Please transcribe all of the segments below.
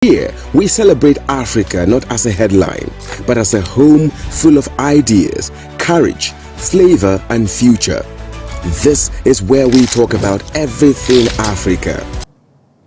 Here, we celebrate Africa not as a headline, but as a home full of ideas, courage, flavor, and future. This is where we talk about everything Africa.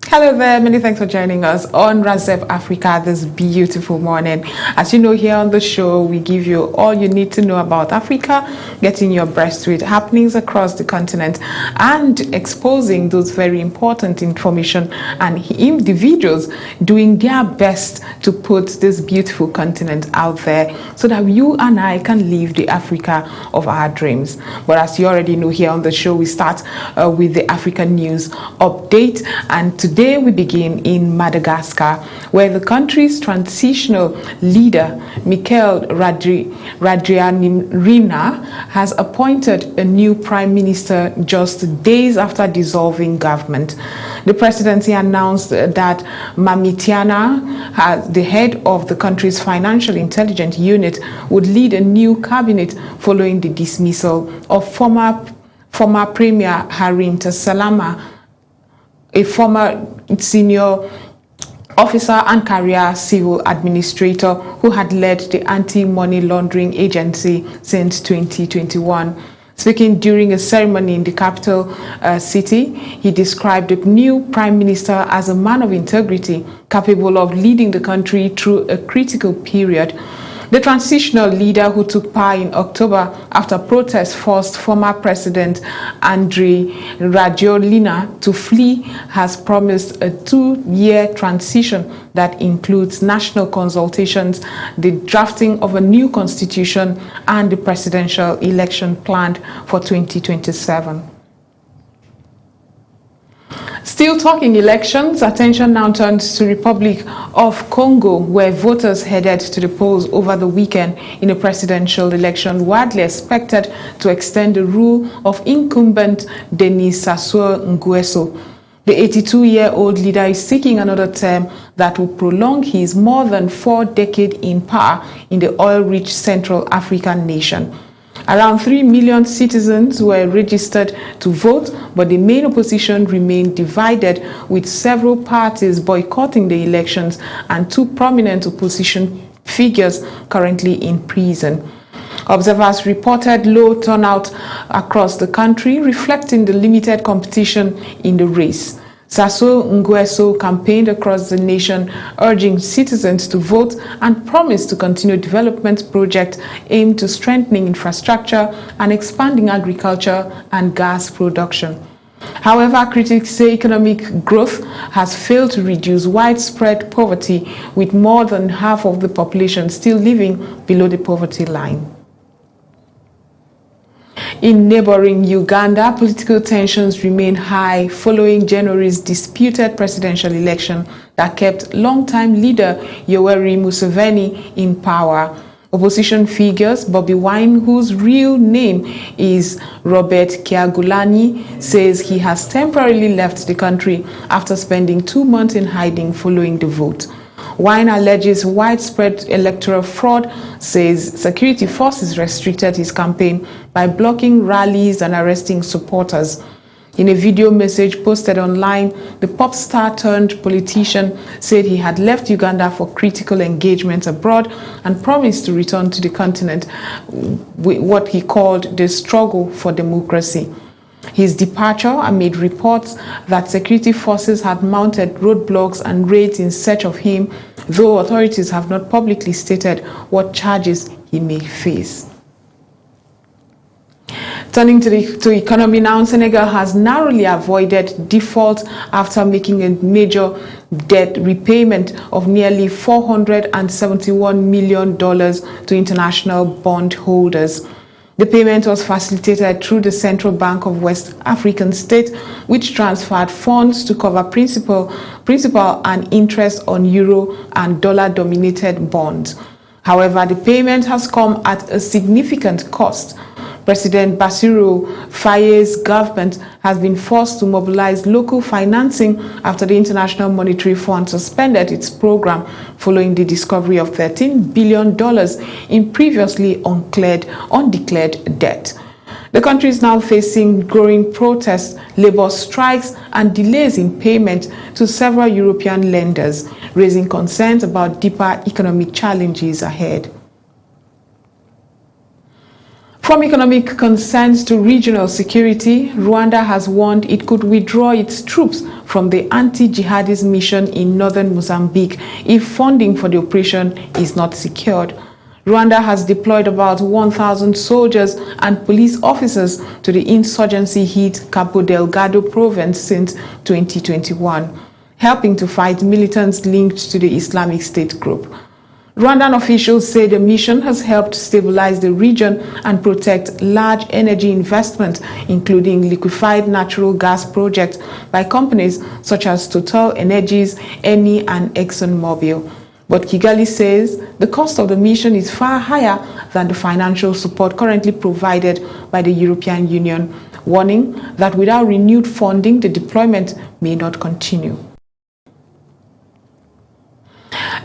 Hello there, many thanks for joining us on Razep Africa this beautiful morning. As you know, here on the show, we give you all you need to know about Africa, getting your breast with happenings across the continent and exposing those very important information and individuals doing their best to put this beautiful continent out there so that you and I can live the Africa of our dreams. But as you already know, here on the show, we start with the African news update, and today we begin in Madagascar, where the country's transitional leader, Michael Randrianirina, has appointed a new prime minister just days after dissolving government. The presidency announced that Mamitiana, the head of the country's financial intelligence unit, would lead a new cabinet following the dismissal of former Premier Harinta Salama, a former senior officer and career civil administrator who had led the anti-money laundering agency since 2021. Speaking during a ceremony in the capital city, he described the new prime minister as a man of integrity, capable of leading the country through a critical period. The transitional leader, who took power in October after protests forced former President Andry Rajoelina to flee, has promised a 2-year transition that includes national consultations, the drafting of a new constitution, and the presidential election planned for 2027. Still talking elections, attention now turns to Republic of Congo, where voters headed to the polls over the weekend in a presidential election widely expected to extend the rule of incumbent Denis Sassou Nguesso. The 82-year-old leader is seeking another term that will prolong his more than 4 decades in power in the oil-rich Central African nation. Around 3 million citizens were registered to vote, but the main opposition remained divided, with several parties boycotting the elections and 2 prominent opposition figures currently in prison. Observers reported low turnout across the country, reflecting the limited competition in the race. Sassou Nguesso campaigned across the nation, urging citizens to vote and promised to continue development projects aimed to strengthening infrastructure and expanding agriculture and gas production. However, critics say economic growth has failed to reduce widespread poverty, with more than half of the population still living below the poverty line. In neighboring Uganda, political tensions remain high following January's disputed presidential election that kept longtime leader Yoweri Museveni in power. Opposition figures Bobi Wine, whose real name is Robert Kyagulanyi, says he has temporarily left the country after spending 2 months in hiding following the vote. Wine alleges widespread electoral fraud, says security forces restricted his campaign by blocking rallies and arresting supporters. In a video message posted online, the pop star turned politician said he had left Uganda for critical engagements abroad and promised to return to the continent with what he called the struggle for democracy. His departure amid reports that security forces had mounted roadblocks and raids in search of him, though authorities have not publicly stated what charges he may face. Turning to economy now, Senegal has narrowly avoided default after making a major debt repayment of nearly $471 million to international bond holders. The payment was facilitated through the Central Bank of West African State, which transferred funds to cover principal and interest on euro and dollar-dominated bonds. However, the payment has come at a significant cost. President Bassirou Faye's government has been forced to mobilize local financing after the International Monetary Fund suspended its program following the discovery of $13 billion in previously undeclared debt. The country is now facing growing protests, labor strikes, and delays in payment to several European lenders. raising concerns about deeper economic challenges ahead. From economic concerns to regional security, Rwanda has warned it could withdraw its troops from the anti-jihadist mission in northern Mozambique if funding for the operation is not secured. Rwanda has deployed about 1,000 soldiers and police officers to the insurgency-hit Cabo Delgado province since 2021, helping to fight militants linked to the Islamic State group. Rwandan officials say the mission has helped stabilize the region and protect large energy investment, including liquefied natural gas projects by companies such as Total Energies, Eni, and ExxonMobil. But Kigali says the cost of the mission is far higher than the financial support currently provided by the European Union, warning that without renewed funding, the deployment may not continue.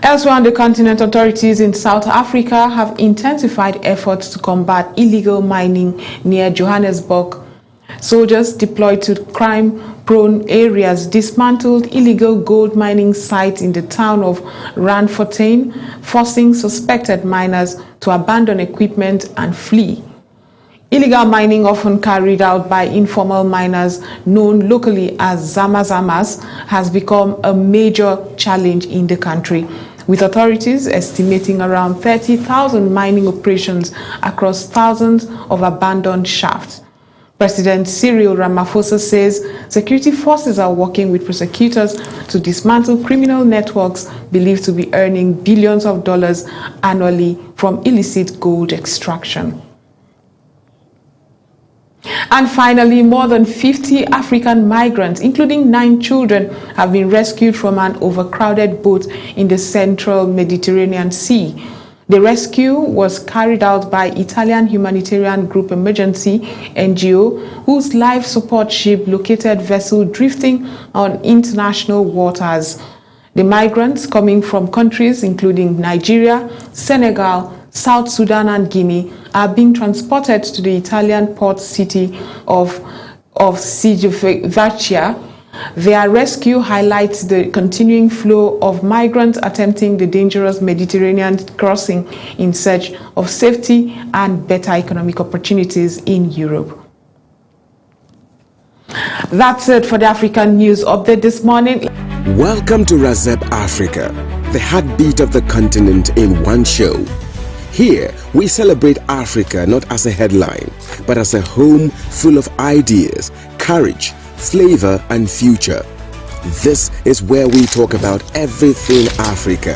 Elsewhere on the continent, authorities in South Africa have intensified efforts to combat illegal mining near Johannesburg. Soldiers deployed to crime-prone areas dismantled illegal gold mining sites in the town of Randfontein, forcing suspected miners to abandon equipment and flee. Illegal mining, often carried out by informal miners known locally as Zama-Zamas, has become a major challenge in the country, with authorities estimating around 30,000 mining operations across thousands of abandoned shafts. President Cyril Ramaphosa says security forces are working with prosecutors to dismantle criminal networks believed to be earning billions of dollars annually from illicit gold extraction. And finally, more than 50 African migrants, including 9 children, have been rescued from an overcrowded boat in the central Mediterranean Sea. The rescue was carried out by Italian humanitarian group Emergency NGO, whose life support ship located vessel drifting on international waters. The migrants, coming from countries including Nigeria, Senegal, South Sudan and Guinea, are being transported to the Italian port city of Civitavecchia. Their rescue highlights the continuing flow of migrants attempting the dangerous Mediterranean crossing in search of safety and better economic opportunities in Europe. That's it for the African News Update this morning. Welcome to Razep Africa, the heartbeat of the continent in one show. Here, we celebrate Africa not as a headline, but as a home full of ideas, courage, flavor, and future. This is where we talk about everything Africa.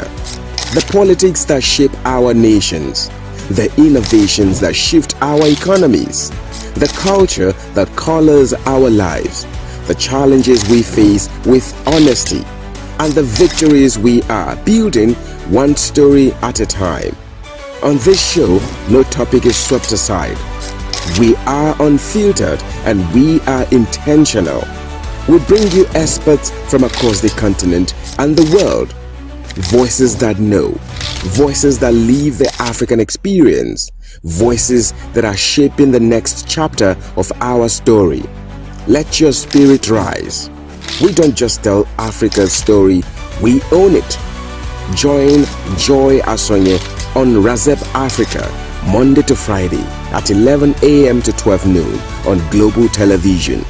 The politics that shape our nations, the innovations that shift our economies, the culture that colors our lives, the challenges we face with honesty, and the victories we are building one story at a time. On this show, no topic is swept aside. We are unfiltered and we are intentional. We bring you experts from across the continent and the world. Voices that know, voices that live the African experience, voices that are shaping the next chapter of our story. Let your spirit rise. We don't just tell Africa's story, we own it. Join Joy Asonye on Razep Africa, Monday to Friday at 11 a.m. to 12 noon on Global Television.